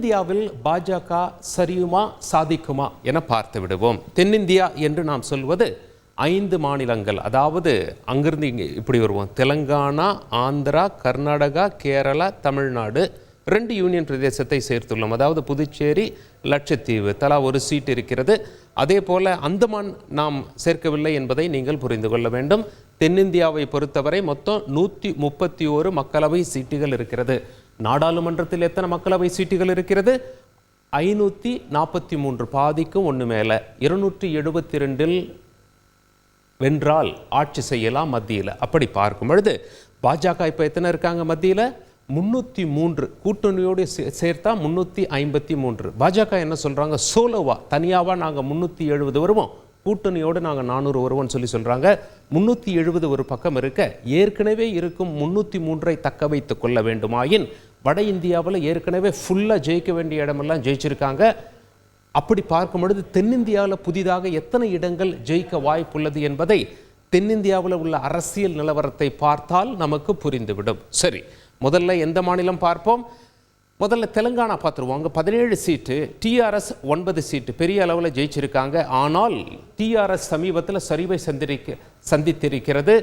இந்தியாவில் பாஜக சரியுமா சாதிக்குமா என பார்த்து விடுவோம். தென்னிந்தியா என்று நாம் சொல்வது 5 மாநிலங்கள், அதாவது அங்கிருந்து இங்கே இப்படி வருவோம். தெலங்கானா, ஆந்திரா, கர்நாடகா, கேரளா, தமிழ்நாடு, 2 யூனியன் பிரதேசத்தை சேர்த்துள்ளோம். அதாவது புதுச்சேரி, லட்சத்தீவு தலா ஒரு சீட் இருக்கிறது. அதே போல அந்தமான் நாம் சேர்க்கவில்லை என்பதை நீங்கள் புரிந்து கொள்ள வேண்டும். தென்னிந்தியாவை பொறுத்தவரை மொத்தம் 131 மக்களவை சீட்டுகள் இருக்கிறது. நாடாளுமன்றத்தில் எத்தனை மக்களவை சீட்டுகள் இருக்கிறது? 543, பாதிக்கும் ஒன்று மேலே. 272 வென்றால் ஆட்சி செய்யலாம் மத்தியில். அப்படி பார்க்கும் பொழுது பாஜக இப்போ எத்தனை இருக்காங்க மத்தியில்? 303. கூட்டணியோடு சேர்த்தா 353. பாஜக என்ன சொல்கிறாங்க? சோலோவா, தனியாவா நாங்கள் 370 வருவோம், கூட்டணியோடு நாங்கள் 400 வருவோம்னு சொல்கிறாங்க. 370 ஒரு பக்கம் இருக்க, ஏற்கனவே இருக்கும் 303 தக்க வைத்துக் கொள்ள வேண்டுமாயின் வட இந்தியாவில் ஏற்கனவே ஃபுல்லாக ஜெயிக்க வேண்டிய இடமெல்லாம் ஜெயிச்சிருக்காங்க. அப்படி பார்க்கும் பொழுது தென்னிந்தியாவில் புதிதாக எத்தனை இடங்கள் ஜெயிக்க வாய்ப்புள்ளது என்பதை தென்னிந்தியாவில் உள்ள அரசியல் நிலவரத்தை பார்த்தால் நமக்கு புரிந்துவிடும். சரி, முதல்ல எந்த மாநிலம் பார்ப்போம்? முதல்ல தெலுங்கானா பார்த்துருவோம். அங்கே 17 சீட்டு, டிஆர்எஸ் 9 சீட்டு, பெரிய அளவில் ஜெயிச்சிருக்காங்க. ஆனால் டிஆர்எஸ் சமீபத்தில் சரிவை சந்தித்திருக்கிறது.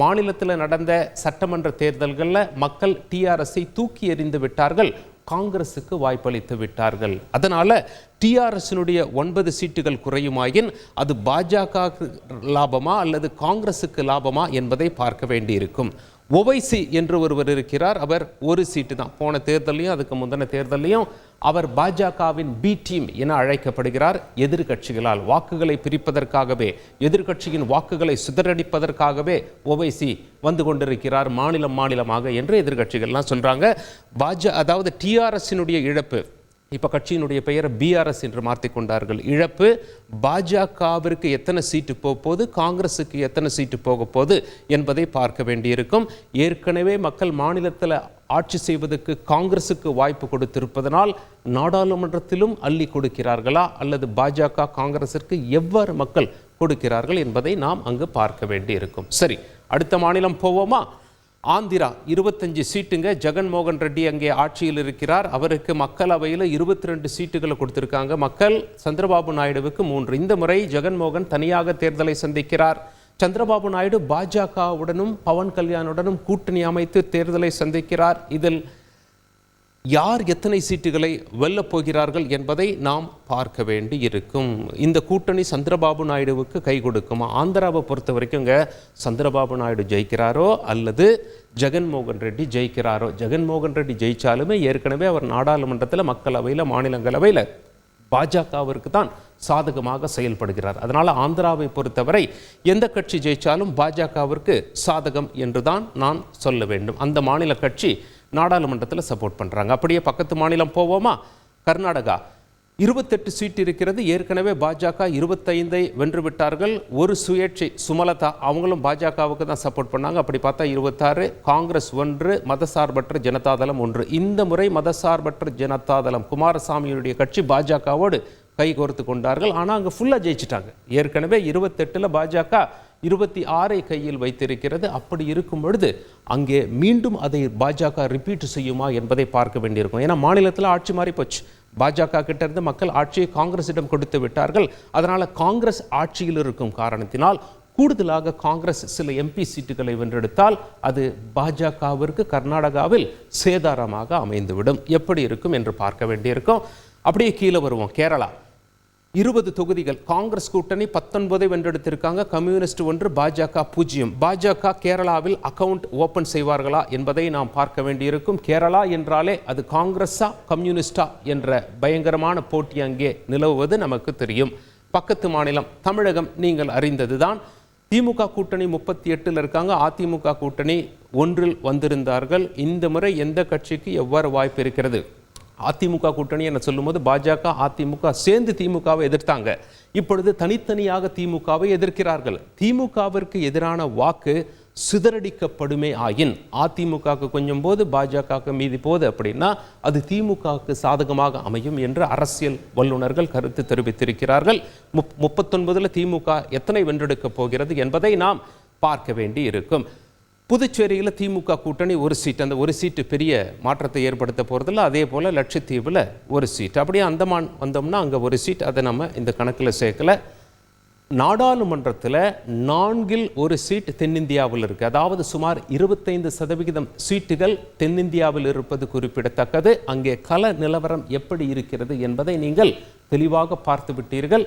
மாநிலத்தில் நடந்த சட்டமன்ற தேர்தல்களில் மக்கள் டிஆர்எஸ்ஸை தூக்கி எறிந்து விட்டார்கள், காங்கிரஸுக்கு வாய்ப்பளித்து விட்டார்கள். அதனால் டிஆர்எஸ்னுடைய 9 சீட்டுகள் குறையுமாயின் அது பாஜகவுக்கு லாபமா அல்லது காங்கிரஸுக்கு லாபமா என்பதை பார்க்க வேண்டியிருக்கும். ஒவைசி என்று ஒருவர் இருக்கிறார். அவர் ஒரு சீட்டு தான். போன தேர்தலையும் அதுக்கு முந்தின தேர்தலையும் அவர் பாஜகவின் பி டீம் என அழைக்கப்படுகிறார். எதிர்கட்சிகளால் வாக்குகளை பிரிப்பதற்காகவே, எதிர்கட்சியின் வாக்குகளை சிதறடிப்பதற்காகவே ஒவைசி வந்து கொண்டிருக்கிறார் மாநிலமாக என்று எதிர்கட்சிகள்லாம் சொல்றாங்க. அதாவது டிஆர்எஸ்னுடைய இழப்பு, இப்போ கட்சியினுடைய பெயரை பிஆர்எஸ் என்று மாற்றிக்கொண்டார்கள். இழப்பு பாஜகவிற்கு எத்தனை சீட்டு போகுது, காங்கிரஸுக்கு எத்தனை சீட்டு போக போகுது என்பதை பார்க்க வேண்டியிருக்கும். ஏற்கனவே மக்கள் மாநிலத்தில் ஆட்சி செய்வதற்கு காங்கிரஸுக்கு வாய்ப்பு கொடுத்திருப்பதனால் நாடாளுமன்றத்திலும் அள்ளி கொடுக்கிறார்களா அல்லது பாஜக காங்கிரஸிற்கு எவ்வாறு மக்கள் கொடுக்கிறார்கள் என்பதை நாம் அங்கு பார்க்க வேண்டியிருக்கும். சரி, அடுத்த மாநிலம் போவோமா? ஆந்திரா 25 சீட்டுங்க. ஜெகன்மோகன் ரெட்டி அங்கே ஆட்சியில் இருக்கிறார். அவருக்கு மக்களவையில் 22 சீட்டுகளை கொடுத்திருக்காங்க மக்கள். சந்திரபாபு நாயுடுவுக்கு 3. இந்த முறை ஜெகன்மோகன் தனியாக தேர்தலை சந்திக்கிறார். சந்திரபாபு நாயுடு பாஜகவுடனும் பவன் கல்யாணுடனும் கூட்டணி அமைத்து தேர்தலை சந்திக்கிறார். இதில் யார் எத்தனை சீட்டுகளை வெல்லப் போகிறார்கள் என்பதை நாம் பார்க்க வேண்டி இருக்கும். இந்த கூட்டணி சந்திரபாபு நாயுடுவுக்கு கை கொடுக்குமா? ஆந்திராவை பொறுத்த வரைக்கும் சந்திரபாபு நாயுடு ஜெயிக்கிறாரோ அல்லது ஜெகன்மோகன் ரெட்டி ஜெயிக்கிறாரோ? ஜெகன்மோகன் ரெட்டி ஜெயிச்சாலுமே ஏற்கனவே அவர் நாடாளுமன்றத்தில், மக்களவையில், மாநிலங்களவையில் பாஜகவிற்கு தான் சாதகமாக செயல்படுகிறார். அதனால் ஆந்திராவை பொறுத்தவரை எந்த கட்சி ஜெயிச்சாலும் பாஜகவிற்கு சாதகம் என்றுதான் நான் சொல்ல வேண்டும். அந்த மாநில கட்சி நாடாளுமன்றத்தில் சப்போர்ட் பண்ணுறாங்க. அப்படியே பக்கத்து மாநிலம் போவோமா? கர்நாடகா 28 சீட் இருக்கிறது. ஏற்கனவே பாஜக 25 வென்று விட்டார்கள். ஒரு சுயேட்சை சுமலதா, அவங்களும் பாஜகவுக்கு தான் சப்போர்ட் பண்ணாங்க. அப்படி பார்த்தா 26. காங்கிரஸ் 1, மதசார்பற்ற ஜனதாதளம் 1. இந்த முறை மதசார்பற்ற ஜனதாதளம் குமாரசாமியுடைய கட்சி பாஜகவோடு கை கோர்த்து கொண்டார்கள். ஆனால் அங்கே ஃபுல்லாக ஜெயிச்சிட்டாங்க. ஏற்கனவே 28 பாஜக 26 கையில் வைத்திருக்கிறது. அப்படி இருக்கும் பொழுது அங்கே மீண்டும் அதை பாஜக ரிப்பீட் செய்யுமா என்பதை பார்க்க வேண்டியிருக்கும். ஏன்னா மாநிலத்தில் ஆட்சி மாறி போச்சு. பாஜக கிட்ட இருந்து மக்கள் ஆட்சியை காங்கிரஸிடம் கொடுத்து விட்டார்கள். அதனால் காங்கிரஸ் ஆட்சியில் இருக்கும் காரணத்தினால் கூடுதலாக காங்கிரஸ் சில எம்பி சீட்டுகளை வென்றெடுத்தால் அது பாஜகவிற்கு கர்நாடகாவில் சேதாரமாக அமைந்துவிடும். எப்படி இருக்கும் என்று பார்க்க வேண்டியிருக்கும். அப்படியே கீழே வருவோம். கேரளா 20 தொகுதிகள். காங்கிரஸ் கூட்டணி 19 வென்றெடுத்திருக்காங்க. கம்யூனிஸ்ட் 1, பாஜக 0. பாஜக கேரளாவில் அக்கவுண்ட் ஓபன் செய்வார்களா என்பதை நாம் பார்க்க வேண்டியிருக்கும். கேரளா என்றாலே அது காங்கிரஸா கம்யூனிஸ்டா என்ற பயங்கரமான போட்டி அங்கே நிலவுவது நமக்கு தெரியும். பக்கத்து மாநிலம் தமிழகம் நீங்கள் அறிந்ததுதான். திமுக கூட்டணி 38 இருக்காங்க. அதிமுக கூட்டணி 1 வந்திருந்தார்கள். இந்த முறை எந்த கட்சிக்கு எவ்வாறு வாய்ப்பு இருக்கிறது? அதிமுக கூட்டணி என சொல்லும்போது பாஜக அதிமுக சேர்ந்து திமுகவை எதிர்த்தாங்க. இப்பொழுது தனித்தனியாக திமுகவை எதிர்க்கிறார்கள். திமுகவிற்கு எதிரான வாக்கு சிதறடிக்கப்படுமே ஆயின் அதிமுகவுக்கு கொஞ்சம் போது பாஜகவுக்கு மீதி போது அப்படின்னா அது திமுகவுக்கு சாதகமாக அமையும் என்று அரசியல் வல்லுநர்கள் கருத்து தெரிவித்திருக்கிறார்கள். 39 திமுக எத்தனை வென்றெடுக்கப் போகிறது என்பதை நாம் பார்க்க வேண்டி இருக்கும். புதுச்சேரியில் திமுக கூட்டணி ஒரு சீட், அந்த ஒரு சீட்டு பெரிய மாற்றத்தை ஏற்படுத்த போகிறதில்ல. அதே போல் லட்சத்தீவில் ஒரு சீட், அப்படியே அந்தமான் வந்தோம்னா அங்கே ஒரு சீட், அதை நம்ம இந்த கணக்கில் சேர்க்கல. நாடாளுமன்றத்தில் 4இல் 1 சீட் தென்னிந்தியாவில் இருக்குது. அதாவது சுமார் 25% சீட்டுகள் தென்னிந்தியாவில் இருப்பது குறிப்பிடத்தக்கது. அங்கே கள நிலவரம் எப்படி இருக்கிறது என்பதை நீங்கள் தெளிவாக பார்த்து விட்டீர்கள்.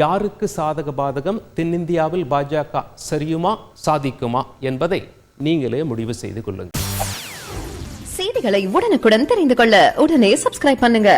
யாருக்கு சாதக பாதகம், தென்னிந்தியாவில் பாஜக சரியுமா சாதிக்குமா என்பதை நீங்களே முடிவு செய்து கொள்ளுங்கள். செய்திகளை உடனுக்குடன் தெரிந்து கொள்ள உடனே சப்ஸ்கிரைப் பண்ணுங்க.